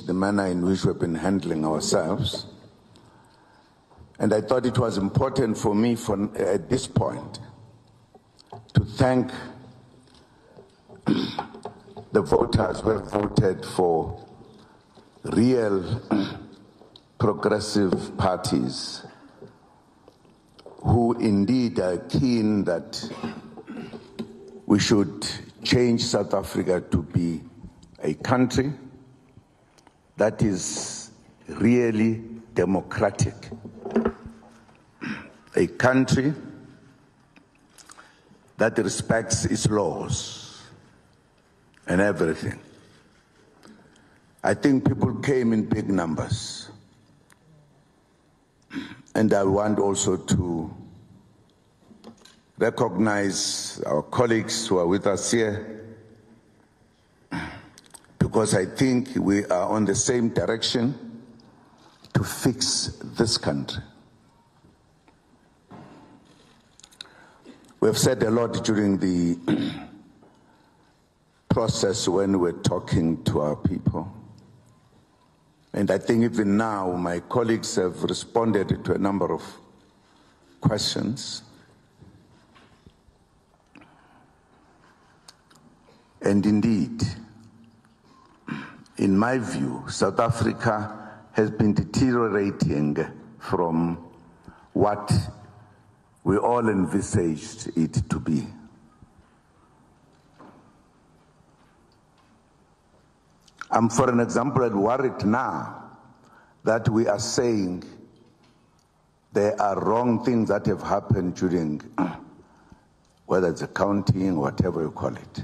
the manner in which we've been handling ourselves. And I thought it was important for me at this point to thank the voters who have voted for real progressive parties who indeed are keen that we should change South Africa to be a country that is really democratic, a country that respects its laws and everything. I think people came in big numbers. And I want also to recognize our colleagues who are with us here, because I think we are on the same direction to fix this country. We have said a lot during the process when we're talking to our people. And I think even now my colleagues have responded to a number of questions. And indeed, in my view, South Africa has been deteriorating from what we all envisaged it to be. I'm, for an example, worried now that we are saying there are wrong things that have happened during, whether it's accounting, whatever you call it.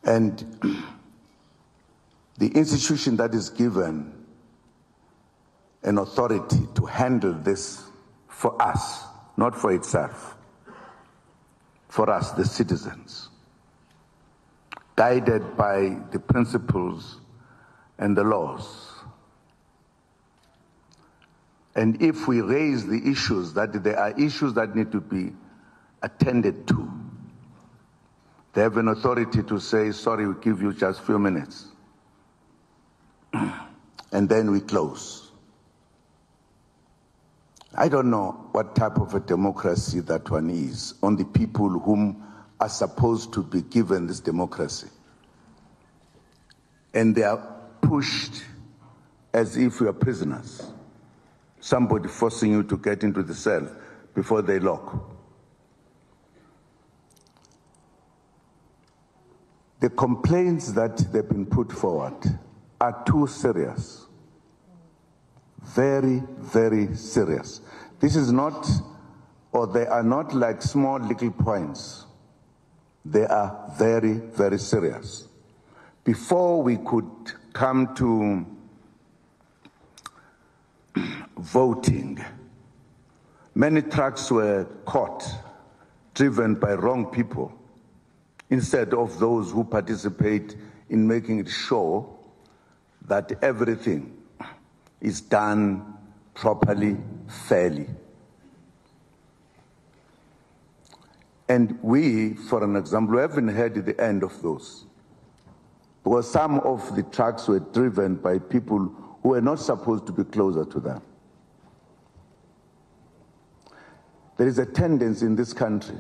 And the institution that is given an authority to handle this for us, not for itself, for us, the citizens, guided by the principles and the laws. And if we raise the issues, that there are issues that need to be attended to, they have an authority to say, sorry, we give you just a few minutes. And then we close. I don't know what type of a democracy that one is on the people whom are supposed to be given this democracy. And they are pushed as if we are prisoners. Somebody forcing you to get into the cell before they lock. The complaints that they've been put forward are too serious. Very, very serious. This is not, or they are not like small little points. They are very, very serious. Before we could come to voting, many trucks were caught, driven by wrong people, instead of those who participate in making it sure that everything is done properly, fairly. And we, for an example, haven't heard the end of those. Because some of the trucks were driven by people who were not supposed to be closer to them. There is a tendency in this country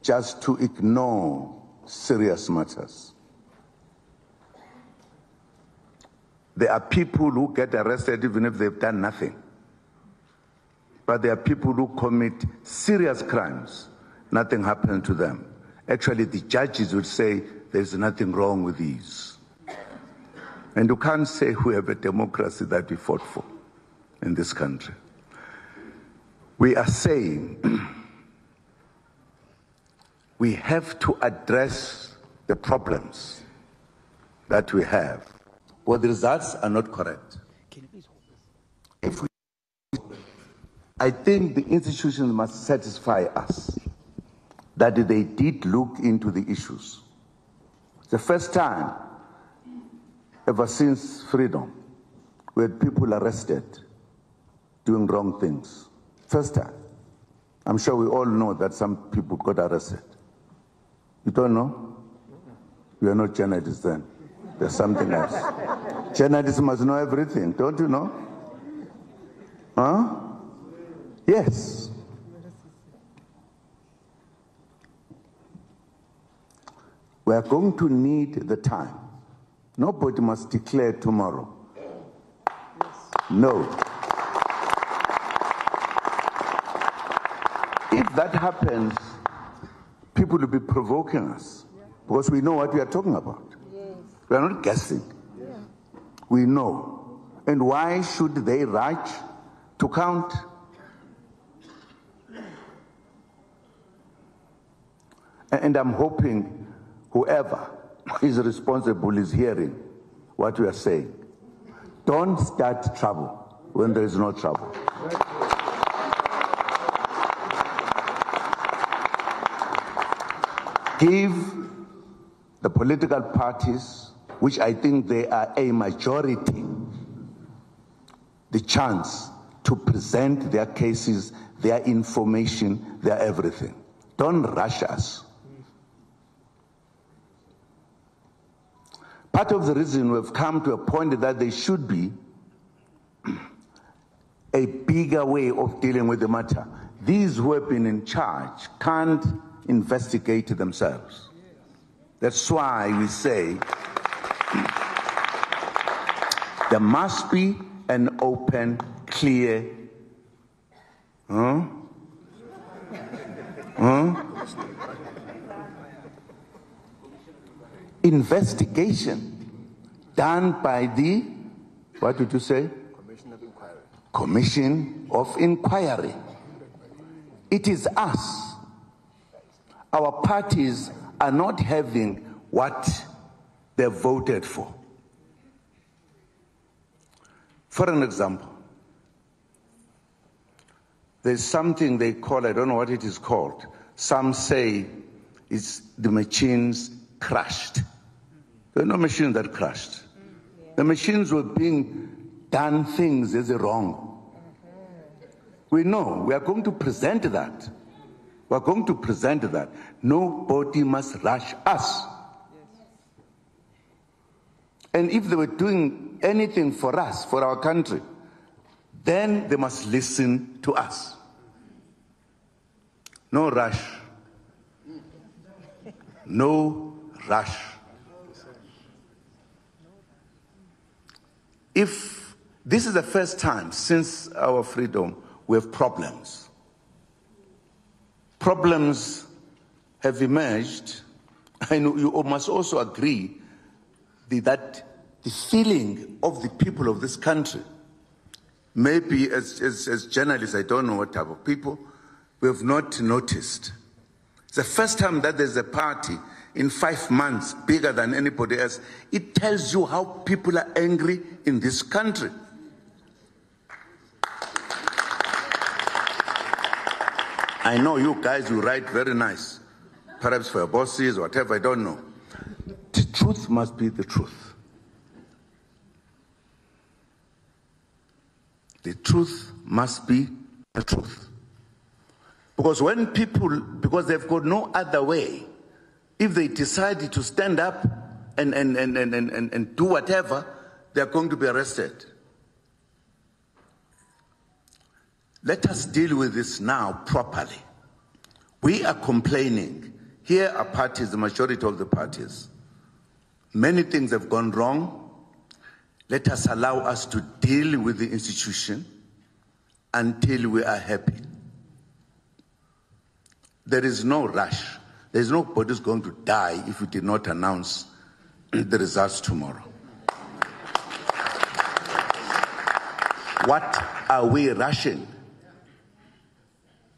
just to ignore serious matters. There are people who get arrested even if they've done nothing. But there are people who commit serious crimes. Nothing happened to them. Actually, the judges would say there's nothing wrong with these. And you can't say we have a democracy that we fought for in this country. We are saying we have to address the problems that we have. Well, the results are not correct. I think the institutions must satisfy us that they did look into the issues. The first time, ever since freedom, we had people arrested doing wrong things. First time. I'm sure we all know that some people got arrested. You don't know? You are not journalists then. There's something else. Journalists must know everything, don't you know? Huh? Yes. We are going to need the time. Nobody must declare tomorrow. No. If that happens, people will be provoking us because we know what we are talking about. We are not guessing. We know. And why should they rush to count? And I'm hoping whoever is responsible is hearing what we are saying. Don't start trouble when there is no trouble. Give the political parties, which I think they are a majority, the chance to present their cases, their information, their everything. Don't rush us. Part of the reason we've come to a point that there should be a bigger way of dealing with the matter. These who have been in charge can't investigate themselves. That's why we say there must be an open, clear, investigation done by the, what did you say? Commission of Inquiry. Commission of Inquiry. It is us. Our parties are not having what they voted for. For an example, there's something they call, I don't know what it is called. Some say it's the machines crashed. There are no machines that crashed. The machines were being done things as wrong. We know, we are going to present that. We are going to present that. Nobody must rush us. And if they were doing anything for us, for our country, then they must listen to us. No rush. No rush. If this is the first time since our freedom we have problems. Problems have emerged. I know you must also agree that the feeling of the people of this country, maybe as journalists, I don't know what type of people, we have not noticed. It's the first time that there's a party in 5 months bigger than anybody else. It tells you how people are angry in this country. I know you guys will write very nice, perhaps for your bosses or whatever, I don't know. The truth must be the truth. The truth must be the truth. Because when people, because they've got no other way, if they decide to stand up and do whatever, they're going to be arrested. Let us deal with this now properly. We are complaining. Here are parties, the majority of the parties. Many things have gone wrong. Let us allow us to deal with the institution until we are happy. There is no rush. There is nobody who's going to die if we did not announce the results tomorrow. What are we rushing?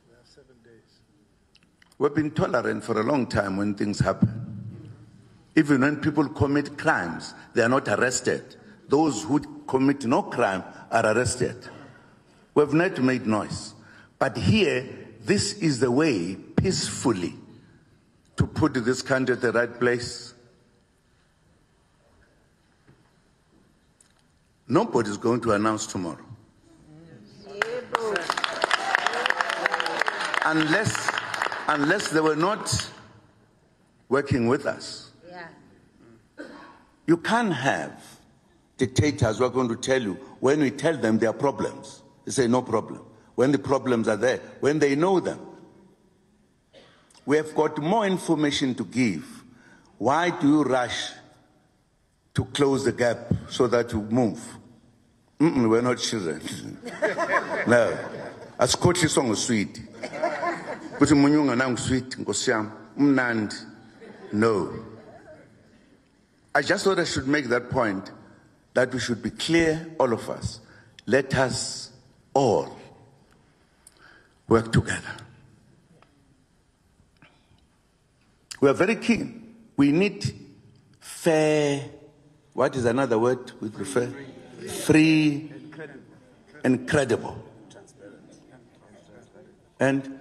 We have 7 days. We've been tolerant for a long time when things happen. Even when people commit crimes, they are not arrested. Those who commit no crime are arrested. We've not made noise. But here, this is the way, peacefully, to put this country at the right place. Nobody's going to announce tomorrow. Unless they were not working with us. You can't have dictators who are going to tell you, when we tell them there are problems, they say no problem. When the problems are there, when they know them. We have got more information to give. Why do you rush to close the gap so that you move? We're not children. No. As coach song is sweet. Sweet. No. I just thought I should make that point, that we should be clear, all of us. Let us all work together. We are very keen. We need fair, what is another word we prefer? Free and credible. And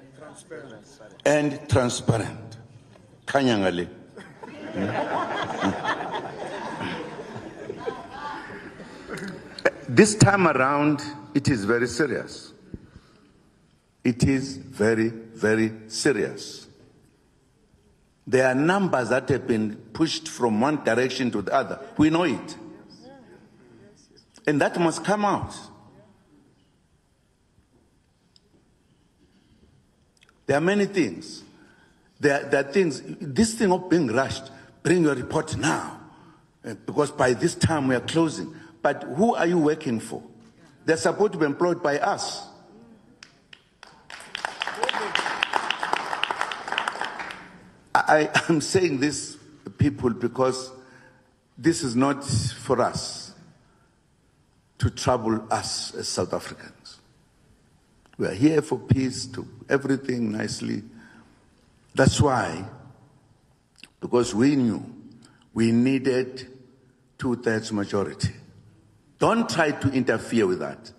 transparent. Kanyangale. This time around, it is very serious. It is very, very serious. There are numbers that have been pushed from one direction to the other. We know it. And that must come out. There are many things. There are things, this thing of being rushed, bring your report now, because by this time we are closing. But who are you working for? They're supposed to be employed by us. I am saying this, people, because this is not for us to trouble us as South Africans. We are here for peace, to everything nicely. That's why, because we knew we needed 2/3 majority. Don't try to interfere with that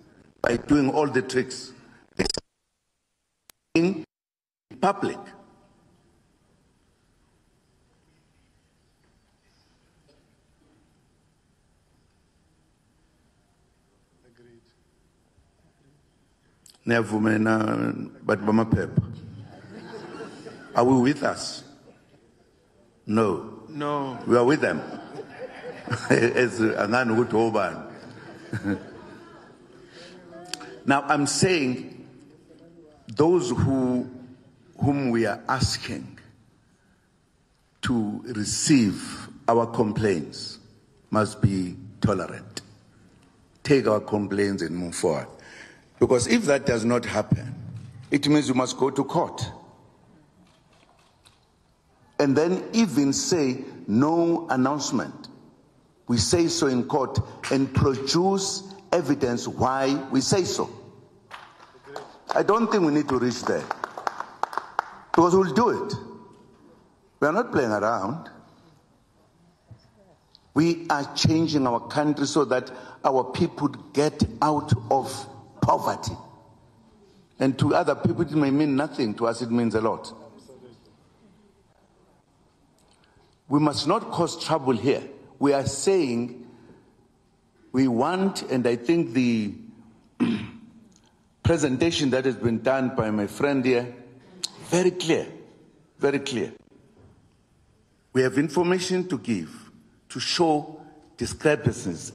by doing all the tricks in public. Are we with us? No. No. We are with them. Now I'm saying those whom we are asking to receive our complaints must be tolerant. Take our complaints and move forward. Because if that does not happen, it means you must go to court. And then even say no announcement. We say so in court and produce evidence why we say so. I don't think we need to reach there. Because we'll do it. We are not playing around. We are changing our country so that our people get out of poverty. And to other people it may mean nothing, to us it means a lot. We must not cause trouble here. We are saying we want, and I think the presentation that has been done by my friend here, very clear, very clear. We have information to give, to show discrepancies.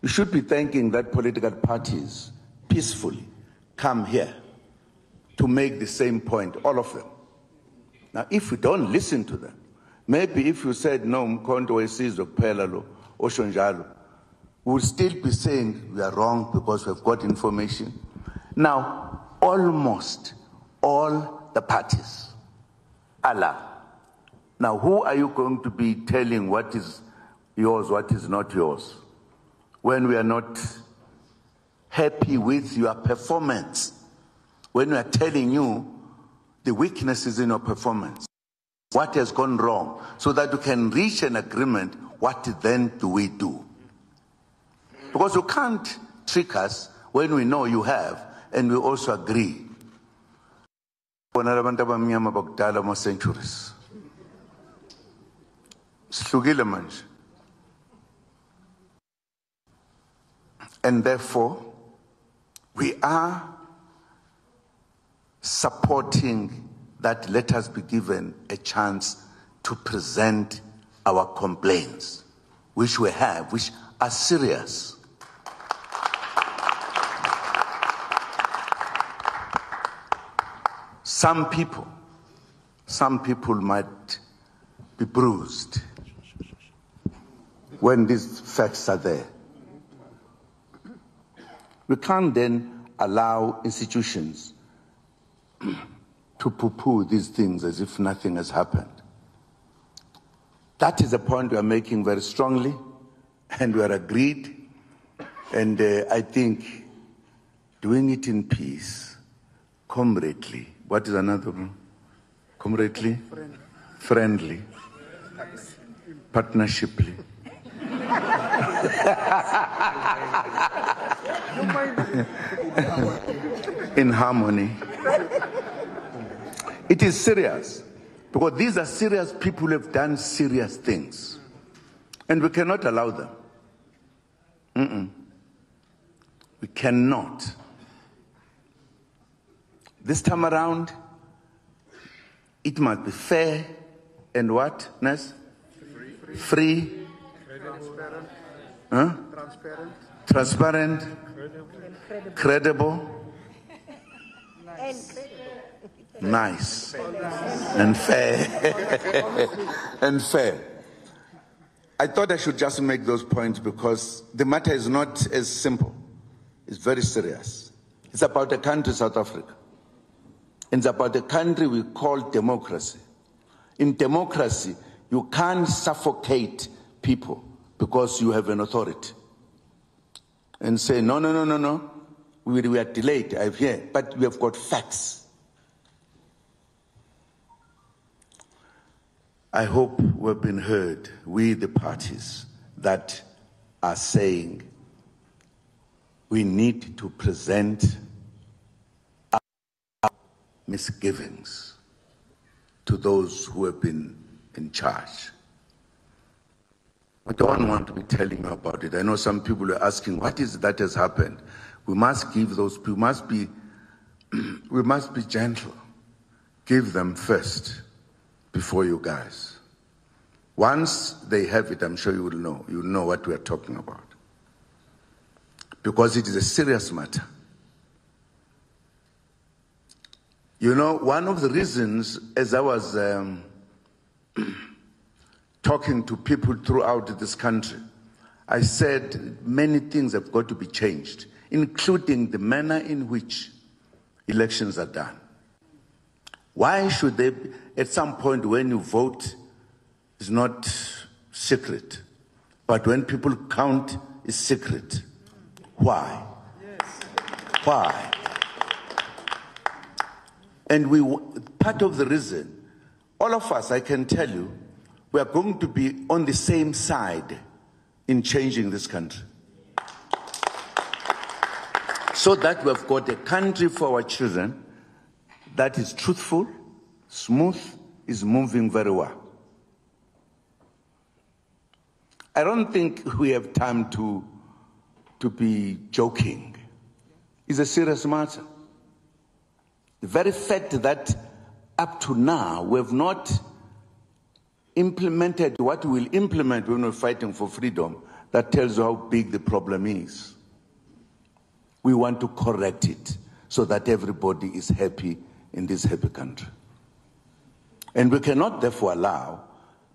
You should be thanking that political parties peacefully come here to make the same point, all of them. Now, if we don't listen to them, maybe if you said, no, Mkhonto wesizwe kuphela lo, osho njalo, we will still be saying we are wrong because we've got information. Now, almost all the parties are. Now, who are you going to be telling what is yours, what is not yours, when we are not happy with your performance, when we are telling you the weaknesses in your performance, what has gone wrong, so that you can reach an agreement? What then do we do? Because you can't trick us when we know you have and we also agree. Centuries. And therefore, we are supporting that let us be given a chance to present our complaints. which we have, which are serious. Some people might be bruised when these facts are there. We can't then allow institutions to poo-poo these things as if nothing has happened. That is a point we are making very strongly, and we are agreed. And I think doing it in peace, comradely. What is another one? Comradely? Friendly. Partnershiply. In harmony. It is serious, because these are serious people who have done serious things, and we cannot allow them. We cannot. This time around, it must be fair and what, Ness? Free. Transparent. Credible. Nice. And fair. And fair. I thought I should just make those points because the matter is not as simple. It's very serious. It's about a country, South Africa. It's about a country we call democracy. In democracy, you can't suffocate people because you have an authority and say, no, we are delayed, I've heard, but we have got facts. I hope we've been heard, we the parties that are saying we need to present our misgivings to those who have been in charge. I don't want to be telling you about it. I know some people are asking, what is it that has happened? We must give those people, we must be gentle. Give them first before you guys. Once they have it, I'm sure you will know. You will know what we are talking about. Because it is a serious matter. You know, one of the reasons, as I was talking to people throughout this country, I said many things have got to be changed, including the manner in which elections are done. Why should they, at some point when you vote, it's not secret, but when people count, it's secret. Why? Yes. Why? And part of the reason, all of us, I can tell you, we are going to be on the same side in changing this country. So that we have got a country for our children that is truthful, smooth, is moving very well. I don't think we have time to be joking. It's a serious matter. The very fact that up to now we have not implemented what we will implement when we're fighting for freedom, that tells you how big the problem is. We want to correct it so that everybody is happy in this happy country. And we cannot therefore allow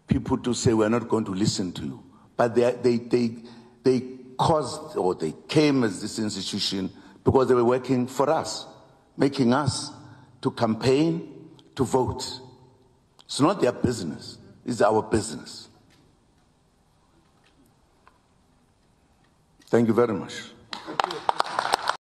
people to say we're not going to listen to you. But they caused, or they came as this institution because they were working for us, making us to campaign, to vote. It's not their business, it's our business. Thank you very much.